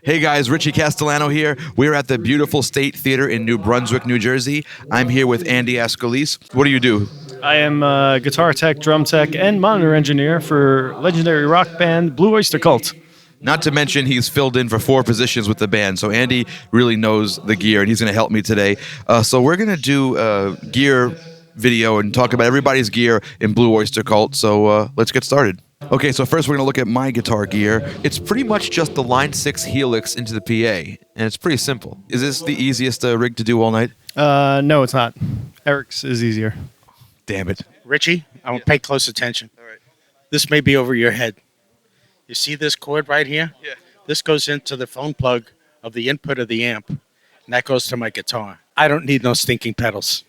Hey guys, Richie Castellano here. We're at the beautiful State Theater in New Brunswick, New Jersey. I'm here with Andy Ascolese. What do you do? I am a guitar tech, drum tech, and monitor engineer for legendary rock band Blue Oyster Cult. Not to mention he's filled in for 4 positions with the band, so Andy really knows the gear, and he's going to help me today. So we're going to do a gear video and talk about everybody's gear in Blue Oyster Cult, so let's get started. Okay, so first we're going to look at my guitar gear. It's pretty much just the Line 6 Helix into the PA, and it's pretty simple. Is this the easiest rig to do all night? No, it's not. Eric's is easier. Damn it. Richie, I will pay close attention. All right. This may be over your head. You see this cord right here? Yeah. This goes into the phone plug of the input of the amp, and that goes to my guitar. I don't need no stinking pedals.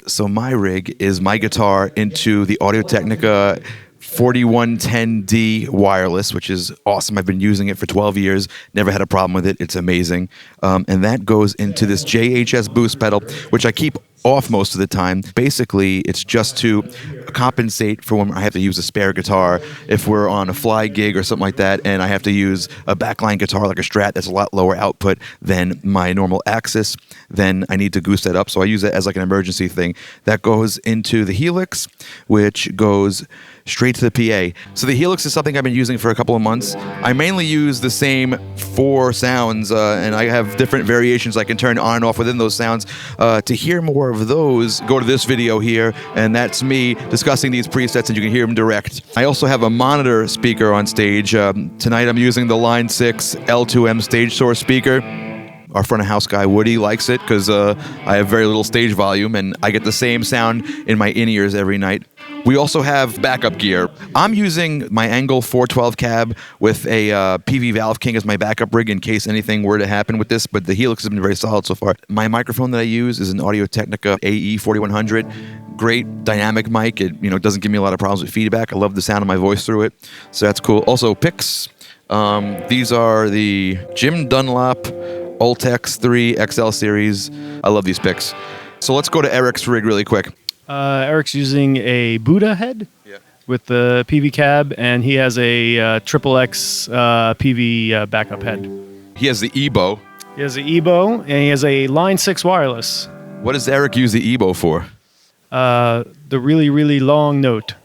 So my rig is my guitar into the Audio-Technica 4110D wireless, which is awesome. I've been using it for 12 years. Never had a problem with it. It's amazing. And that goes into this JHS boost pedal, which I keep off most of the time. Basically, it's just to compensate for when I have to use a spare guitar. If we're on a fly gig or something like that, and I have to use a backline guitar like a Strat that's a lot lower output than my normal Axis, then I need to goose that up. So I use it as like an emergency thing. That goes into the Helix, which goes straight to the PA. So the Helix is something I've been using for a couple of months. I mainly use the same 4 sounds, and I have different variations I can turn on and off within those sounds. To hear more of those, go to this video here, and that's me discussing these presets, and you can hear them direct. I also have a monitor speaker on stage. Tonight I'm using the Line 6 L2M stage source speaker. Our front of house guy, Woody, likes it because I have very little stage volume, and I get the same sound in my in-ears every night. We also have backup gear. I'm using my Angle 412 cab with a PV Valve King as my backup rig in case anything were to happen with this, but the Helix has been very solid so far. My microphone that I use is an Audio-Technica AE 4100. Great dynamic mic. It doesn't give me a lot of problems with feedback. I love the sound of my voice through it, so that's cool. Also, picks. These are the Jim Dunlop Ultex 3 XL series. I love these picks. So let's go to Eric's rig really quick. Eric's using a Buddha head with the PV cab, and he has a XXX PV backup head. He has the EBO. He has the EBO, and he has a Line 6 wireless. What does Eric use the EBO for? The really, really long note.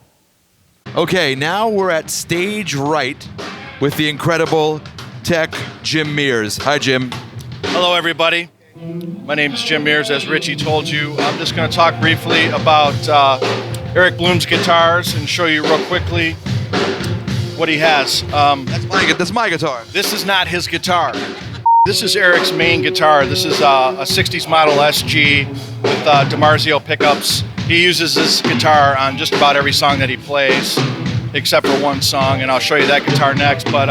Okay, now we're at stage right with the incredible tech Jim Mears. Hi, Jim. Hello, everybody. My name is Jim Mears, as Richie told you. I'm just going to talk briefly about Eric Bloom's guitars and show you real quickly what he has. That's my guitar. This is not his guitar. This is Eric's main guitar. This is a 60s model SG with DiMarzio pickups. He uses this guitar on just about every song that he plays, except for one song, and I'll show you that guitar next. But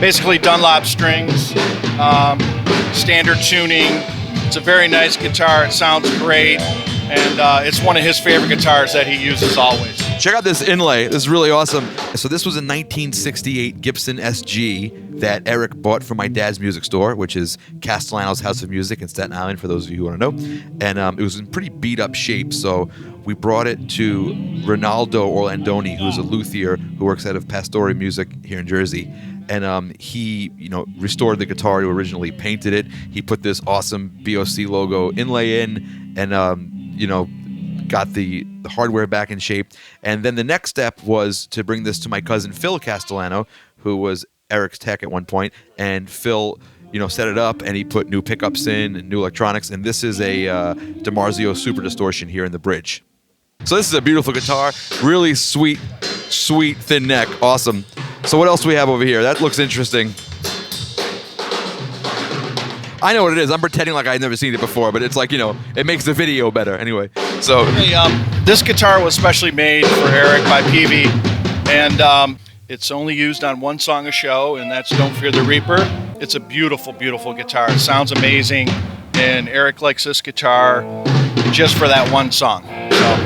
basically Dunlop strings, standard tuning. It's a very nice guitar. It sounds great, and it's one of his favorite guitars that he uses always. Check out this inlay. This is really awesome. So this was a 1968 Gibson SG that Eric bought from my dad's music store, which is Castellano's House of Music in Staten Island, for those of you who want to know. And it was in pretty beat up shape, so we brought it to Ronaldo Orlandoni, who's a luthier who works out of Pastore Music here in Jersey. And he, restored the guitar to originally painted it. He put this awesome BOC logo inlay in, and got the hardware back in shape. And then the next step was to bring this to my cousin Phil Castellano, who was Eric's tech at one point. And Phil, set it up, and he put new pickups in and new electronics. And this is a DiMarzio Super Distortion here in the bridge. So this is a beautiful guitar, really sweet, thin neck, awesome. So what else do we have over here? That looks interesting. I know what it is. I'm pretending like I've never seen it before, but it's like, it makes the video better. Anyway, so. Hey, this guitar was specially made for Eric by PV, and it's only used on one song a show, and that's Don't Fear the Reaper. It's a beautiful, beautiful guitar. It sounds amazing, and Eric likes this guitar just for that one song. So.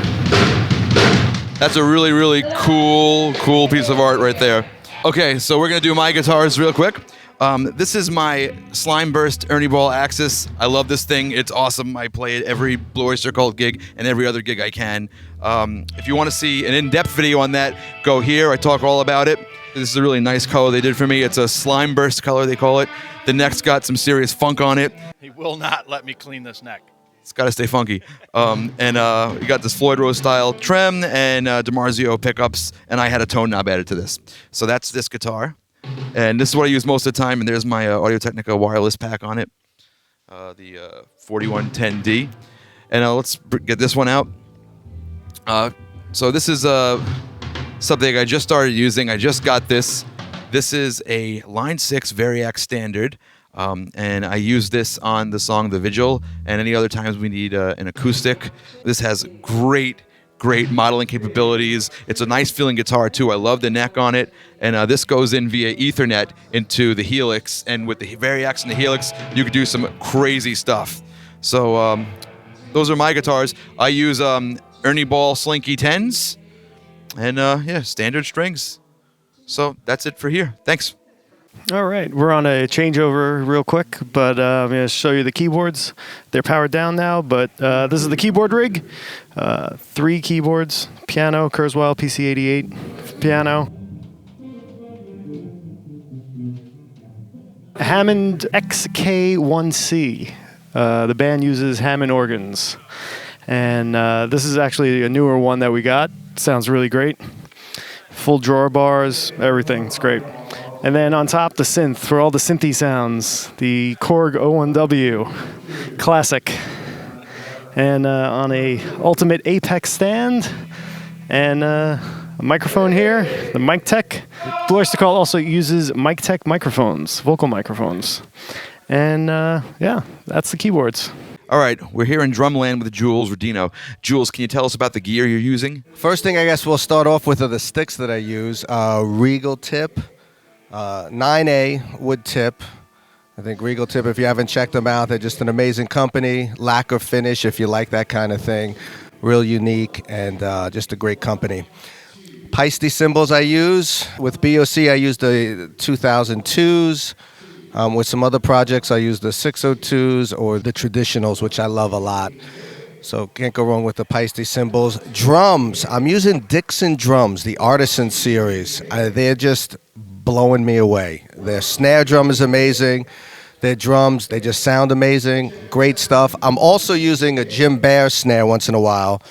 That's a really, really cool piece of art right there. Okay, so we're going to do my guitars real quick. This is my Slime Burst Ernie Ball Axis. I love this thing. It's awesome. I play it every Blue Oyster Cult gig and every other gig I can. If you want to see an in-depth video on that, go here. I talk all about it. This is a really nice color they did for me. It's a Slime Burst color, they call it. The neck's got some serious funk on it. He will not let me clean this neck. It's got to stay funky. We got this Floyd Rose style trim and DiMarzio pickups, and I had a tone knob added to this. So that's this guitar. And this is what I use most of the time, and there's my Audio-Technica wireless pack on it, the 4110D. And let's get this one out. So this is something I just started using. I just got this. This is a Line 6 Variac Standard, and I use this on the song The Vigil, and any other times we need an acoustic. This has great modeling capabilities. It's a nice feeling guitar too. I love the neck on it, and this goes in via Ethernet into the Helix, and with the Variacs and the Helix, you could do some crazy stuff. So those are my guitars. I use Ernie Ball Slinky 10s, and standard strings. So that's it for here. Thanks. All right, we're on a changeover real quick, but I'm going to show you the keyboards. They're powered down now, but this is the keyboard rig. 3 keyboards, piano, Kurzweil PC88, piano. Hammond XK1C. The band uses Hammond organs. And this is actually a newer one that we got. Sounds really great. Full drawer bars, everything. It's great. And then on top, the synth for all the synthy sounds, the Korg 01W Classic. And on a Ultimate Apex stand, and a microphone here, the Mic Tech. Blue Oyster Cult also uses Mic Tech microphones, vocal microphones. And that's the keyboards. All right, we're here in Drumland with Jules Radino. Jules, can you tell us about the gear you're using? First thing I guess we'll start off with are the sticks that I use. Regal tip, 9A wood tip. I think Regal tip, if you haven't checked them out, they're just an amazing company. Lacquer finish, if you like that kind of thing. Real unique and just a great company. Peisty cymbals I use. With BOC, I use the 2002s. With some other projects, I use the 602s or the traditionals, which I love a lot. So can't go wrong with the Peisty cymbals. Drums, I'm using Dixon drums, the Artisan series. They're just blowing me away. Their snare drum is amazing. Their drums, they just sound amazing. Great stuff. I'm also using a Jim Bear snare once in a while.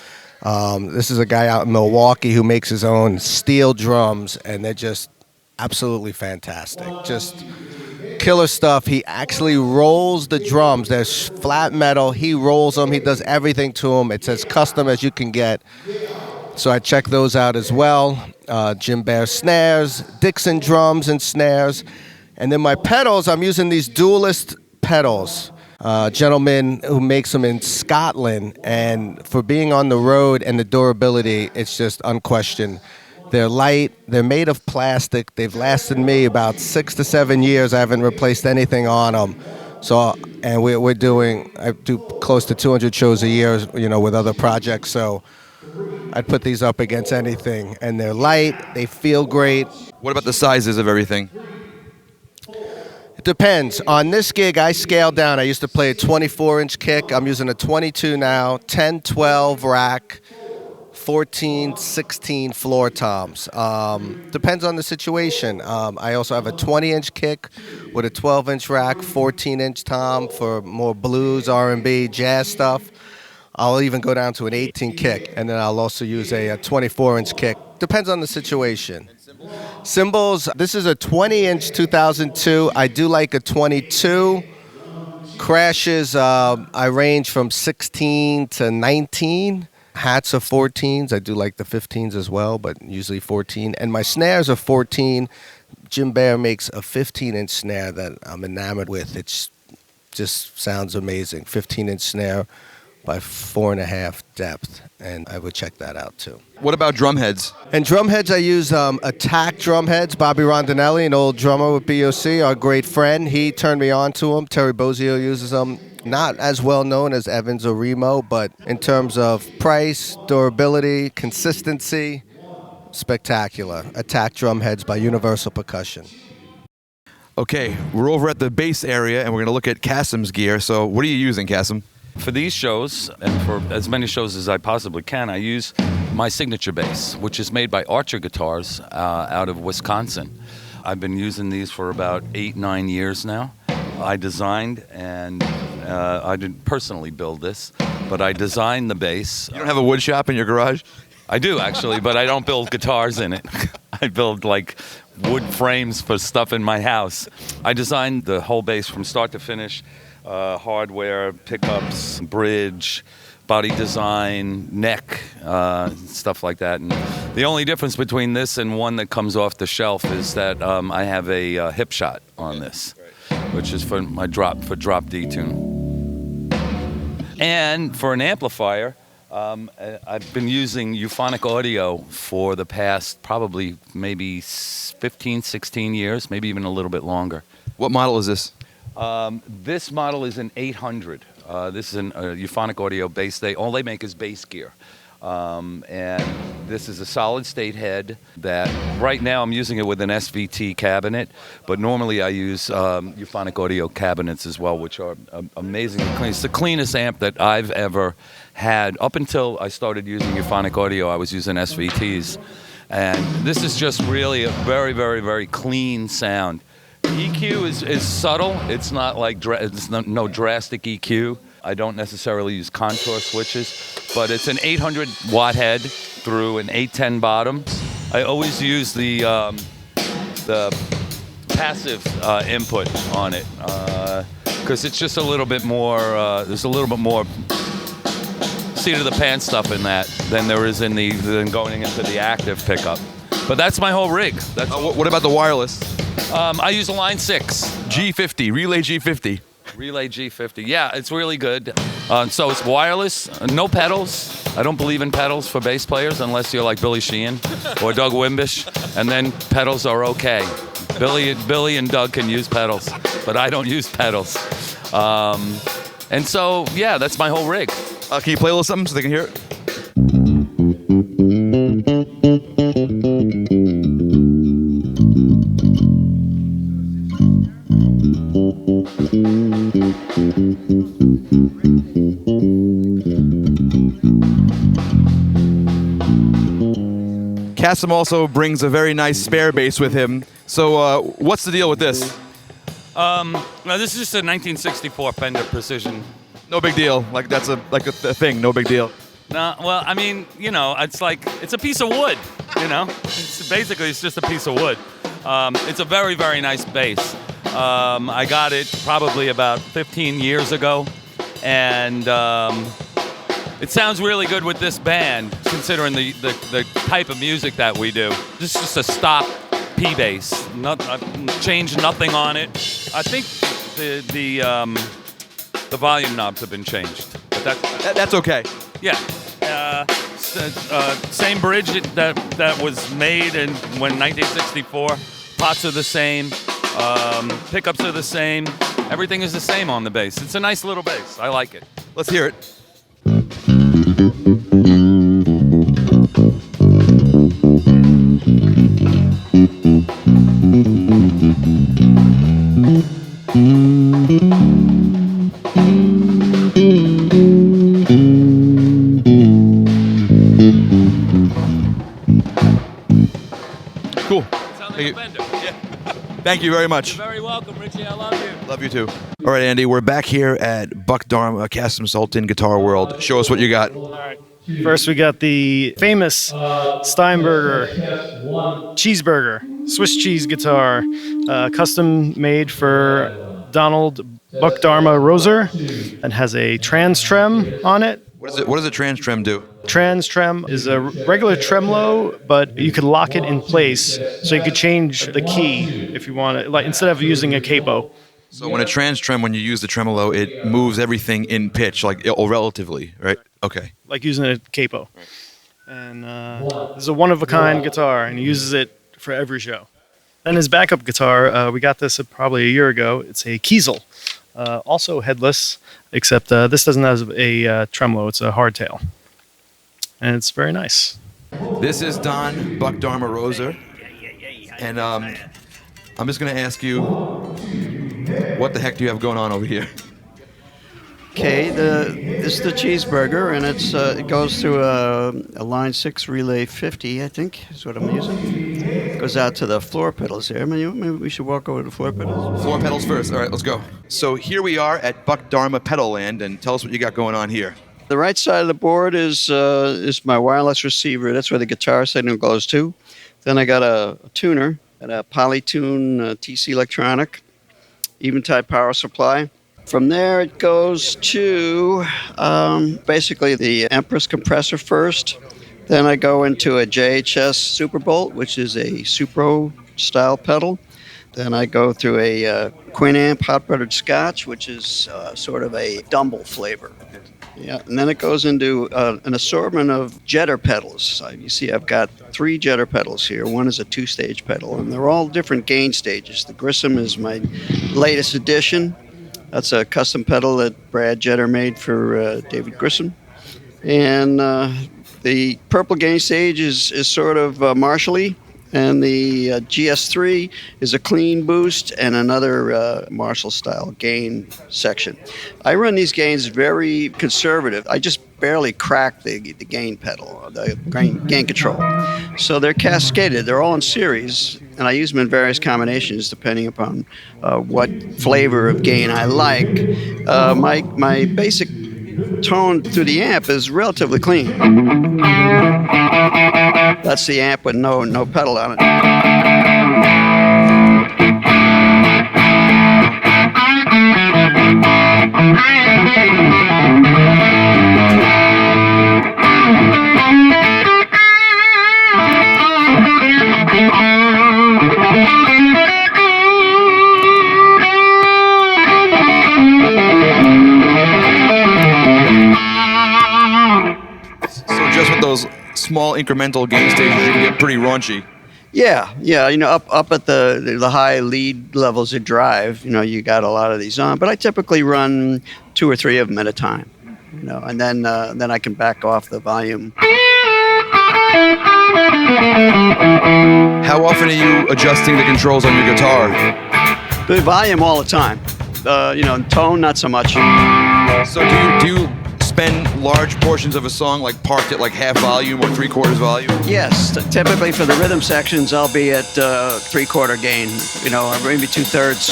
This is a guy out in Milwaukee who makes his own steel drums, and they're just absolutely fantastic. Just killer stuff. He actually rolls the drums. They're flat metal. He rolls them. He does everything to them. It's as custom as you can get. So I check those out as well. Jim Bear snares, Dixon drums and snares. And then my pedals, I'm using these Duelist pedals. Gentleman who makes them in Scotland. And for being on the road and the durability, it's just unquestioned. They're light. They're made of plastic. They've lasted me about 6 to 7 years. I haven't replaced anything on them. So, and I do close to 200 shows a year, with other projects. So I'd put these up against anything. And they're light. They feel great. What about the sizes of everything? It depends. On this gig, I scaled down. I used to play a 24-inch kick. I'm using a 22 now, 10, 12 rack. 14, 16 floor toms. Depends on the situation. I also have a 20-inch kick with a 12-inch rack, 14-inch tom for more blues, R&B, jazz stuff. I'll even go down to an 18 kick, and then I'll also use a 24-inch kick. Depends on the situation. Cymbals, this is a 20-inch 2002. I do like a 22. Crashes, I range from 16 to 19. Hats are 14s. I do like the 15s as well, but usually 14. And my snares are 14. Jim Bear makes a 15-inch snare that I'm enamored with. It just sounds amazing. 15-inch snare by 4.5 depth, and I would check that out too. What about drum heads? And drum heads, I use Attack drum heads. Bobby Rondinelli, an old drummer with BOC, our great friend. He turned me on to them. Terry Bozzio uses them. Not as well known as Evans or Remo, but in terms of price, durability, consistency, spectacular. Attack drum heads by Universal Percussion. Okay, we're over at the bass area, and we're going to look at Kasim's gear. So what are you using, Kasim? For these shows, and for as many shows as I possibly can, I use my signature bass, which is made by Archer Guitars out of Wisconsin. I've been using these for about 8-9 years now. I designed, and I didn't personally build this, but I designed the bass. You don't have a wood shop in your garage? I do, actually, but I don't build guitars in it. I build, like, wood frames for stuff in my house. I designed the whole bass from start to finish, hardware, pickups, bridge, body design, neck, stuff like that. And the only difference between this and one that comes off the shelf is that I have a hip shot on this, which is for my drop D tune. And for an amplifier, I've been using euphonic audio for the past probably maybe 15, 16 years, maybe even a little bit longer. What model is this? This model is an 800. This is a euphonic audio bass. All they make is bass gear. And this is a solid state head that right now I'm using it with an SVT cabinet, but normally I use euphonic audio cabinets as well, which are amazingly clean. It's the cleanest amp that I've ever had. Up until I started using euphonic audio, I was using SVTs. And this is just really a very, very, very clean sound. EQ is subtle. It's not like no drastic EQ. I don't necessarily use contour switches, but it's an 800 watt head through an 810 bottom. I always use the passive input on it because it's just a little bit more. There's a little bit more seat of the pants stuff in that than there is than going into the active pickup. But that's my whole rig. What about the wireless? I use a Line 6. G50, Relay G50. Relay G50. Yeah, it's really good. So it's wireless, no pedals. I don't believe in pedals for bass players unless you're like Billy Sheehan or Doug Wimbish, and then pedals are okay. Billy and Doug can use pedals, but I don't use pedals. And so, yeah, that's my whole rig. Can you play a little something so they can hear it? Kasim also brings a very nice spare bass with him. So what's the deal with this? Now this is just a 1964 Fender Precision. No big deal. Like that's a thing. No big deal. No, well, I mean, you know, it's like it's a piece of wood. You know, it's just a piece of wood. It's a very, very nice bass. I got it probably about 15 years ago, and it sounds really good with this band, considering the type of music that we do. This is just a stock P bass. I've changed nothing on it. I think the volume knobs have been changed, but that's okay. Yeah. Same bridge that was made in 1964. Pots are the same. Pickups are the same. Everything is the same on the bass. It's a nice little bass. I like it. Let's hear it. Cool. Sounds like a Fender. Yeah. Thank you very much. You're very welcome, Richie. I love you. Love you too. All right, Andy, we're back here at Dharma, Kasim Sulton Guitar World. Show us what you got. All right. First, we got the famous Steinberger Cheeseburger Swiss cheese guitar, custom made for Donald Buck Dharma Roeser, and has a trans trem on it. What does a trans trem do? Trans trem is a regular tremolo, but you could lock it in place, so you could change the key if you want it, like instead of using a capo. So when a trans trem, when you use the tremolo, it moves everything in pitch, like or relatively, right? Okay. Like using a capo. And this is a one-of-a-kind guitar, and he uses it for every show. Then his backup guitar, we got this probably a year ago. It's a Kiesel, also headless, except this doesn't have a tremolo. It's a hardtail. And it's very nice. This is Don Buck Dharma Roeser. And I'm just going to ask you, What the heck do you have going on over here? Okay, this is the cheeseburger, and it goes through a line 6 relay 50, I think, is what I'm using. It goes out to the floor pedals here. Maybe we should walk over to the floor pedals. Floor pedals first. All right, let's go. So here we are at Buck Dharma Pedalland, and tell us what you got going on here. The right side of the board is my wireless receiver. That's where the guitar signal goes to. Then I got a tuner, and a Polytune TC Electronic, Eventide power supply. From there, it goes to basically the Empress compressor first. Then I go into a JHS Superbolt, which is a Supro style pedal. Then I go through a Quinamp Hot Buttered Scotch, which is sort of a Dumble flavor. Yeah, and then it goes into an assortment of jetter pedals. You see, I've got 3 jetter pedals here. One is a 2-stage pedal, and they're all different gain stages. The Grissom is my latest addition. That's a custom pedal that Brad Jetter made for David Grissom. And the purple gain stage is sort of Marshall-y, and the GS3 is a clean boost and another Marshall-style gain section. I run these gains very conservative. I just barely crack the gain pedal, the gain control. So they're cascaded. They're all in series, and I use them in various combinations depending upon what flavor of gain I like. My basic tone through the amp is relatively clean. That's the amp with no pedal on it. Those small incremental gain stages, you can get pretty raunchy. Yeah. Up at the high lead levels of drive, you got a lot of these on. But I typically run 2 or 3 of them at a time, and then I can back off the volume. How often are you adjusting the controls on your guitar? The volume all the time. Tone not so much. So do you spend large portions of a song like parked at like half volume or 3/4 volume? Yes, typically for the rhythm sections, I'll be at 3/4 gain, or maybe 2/3.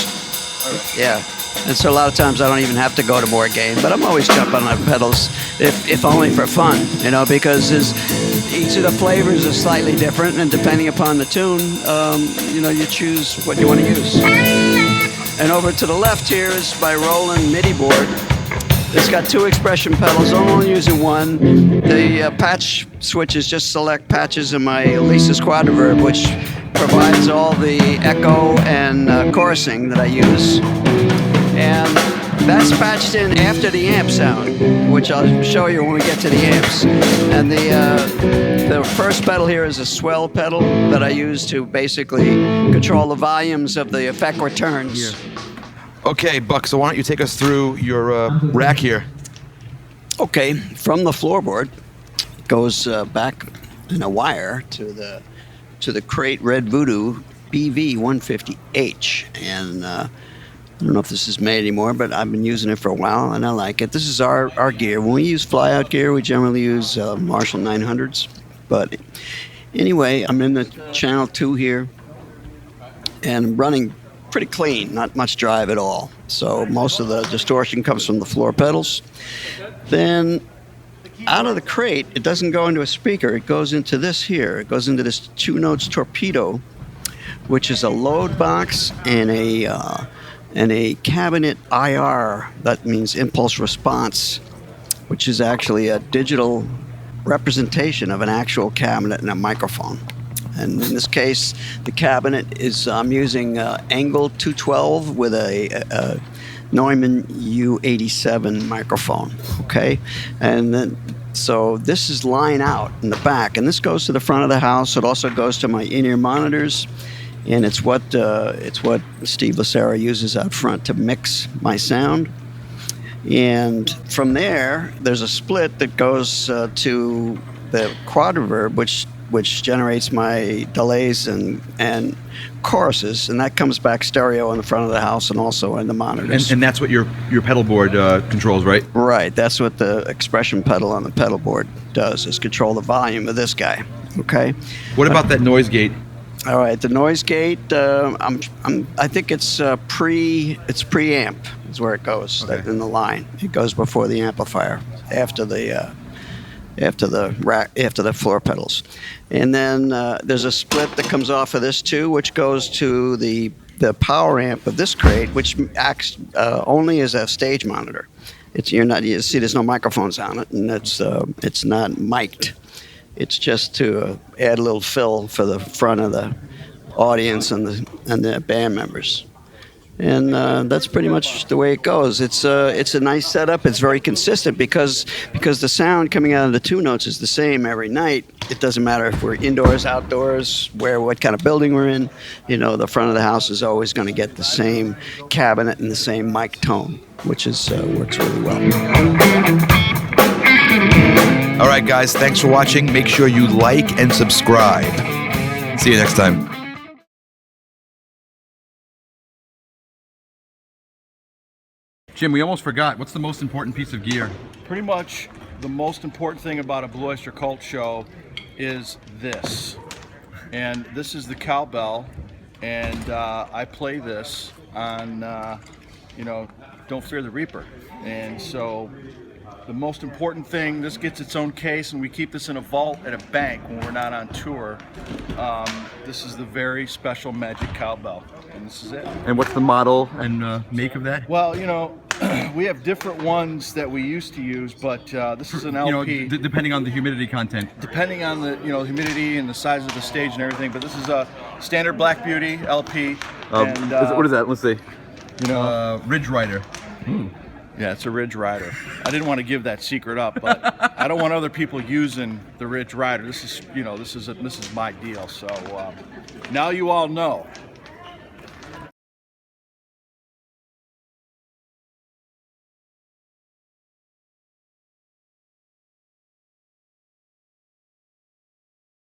Yeah, and so a lot of times I don't even have to go to more gain, but I'm always jumping on pedals, if only for fun, because each of the flavors is slightly different, and depending upon the tune, you choose what you want to use. And over to the left here is my Roland MIDI board. It's got 2 expression pedals. I'm only using one. The patch switches just select patches in my Lisa's Quadriverb, which provides all the echo and chorusing that I use. And that's patched in after the amp sound, which I'll show you when we get to the amps. And the first pedal here is a swell pedal that I use to basically control the volumes of the effect returns. Yeah. Okay, Buck, so why don't you take us through your rack here? Okay, from the floorboard, goes back in a wire to the Crate Red Voodoo BV150H. And I don't know if this is made anymore, but I've been using it for a while, and I like it. This is our gear. When we use fly-out gear, we generally use Marshall 900s. But anyway, I'm in the channel 2 here, and running pretty clean, not much drive at all. So most of the distortion comes from the floor pedals. Then out of the crate, it doesn't go into a speaker. It goes into this here. It goes into this 2 notes torpedo, which is a load box and a cabinet IR. That means impulse response, which is actually a digital representation of an actual cabinet and a microphone. And in this case, the cabinet is, I'm using Angle 212 with a Neumann U87 microphone, okay? And then, so this is line out in the back, and this goes to the front of the house. It also goes to my in-ear monitors, and it's what Steve LaCerra uses out front to mix my sound. And from there, there's a split that goes to the Quadriverb, which which generates my delays and choruses, and that comes back stereo in the front of the house and also in the monitors. And that's what your pedal board controls, right? Right, that's what the expression pedal on the pedal board does, is control the volume of this guy. Okay. What about that noise gate? All right, the noise gate. I think it's preamp is where it goes in the line. It goes before the amplifier, after the floor pedals, and then there's a split that comes off of this too, which goes to the power amp of this crate, which acts only as a stage monitor. You see there's no microphones on it, and it's not mic'd. It's just to add a little fill for the front of the audience and the band members. And that's pretty much the way it goes. It's a nice setup. It's very consistent because the sound coming out of the two notes is the same every night. It doesn't matter if we're indoors, outdoors, what kind of building we're in. The front of the house is always going to get the same cabinet and the same mic tone, which works really well. All right, guys, thanks for watching. Make sure you like and subscribe. See you next time. Jim, we almost forgot. What's the most important piece of gear? Pretty much the most important thing about a Blue Oyster Cult show is this. And this is the Cowbell. And I play this on, Don't Fear the Reaper. And so the most important thing, this gets its own case, and we keep this in a vault at a bank when we're not on tour. This is the very special Magic Cowbell, and this is it. And what's the model and make of that? Well, we have different ones that we used to use, but this is an LP. Depending on the humidity content. Depending on the humidity and the size of the stage and everything, but this is a standard Black Beauty LP. And, what is that? Let's see. Ridge Rider. Yeah, it's a Ridge Rider. I didn't want to give that secret up, but I don't want other people using the Ridge Rider. This is my deal. So now you all know.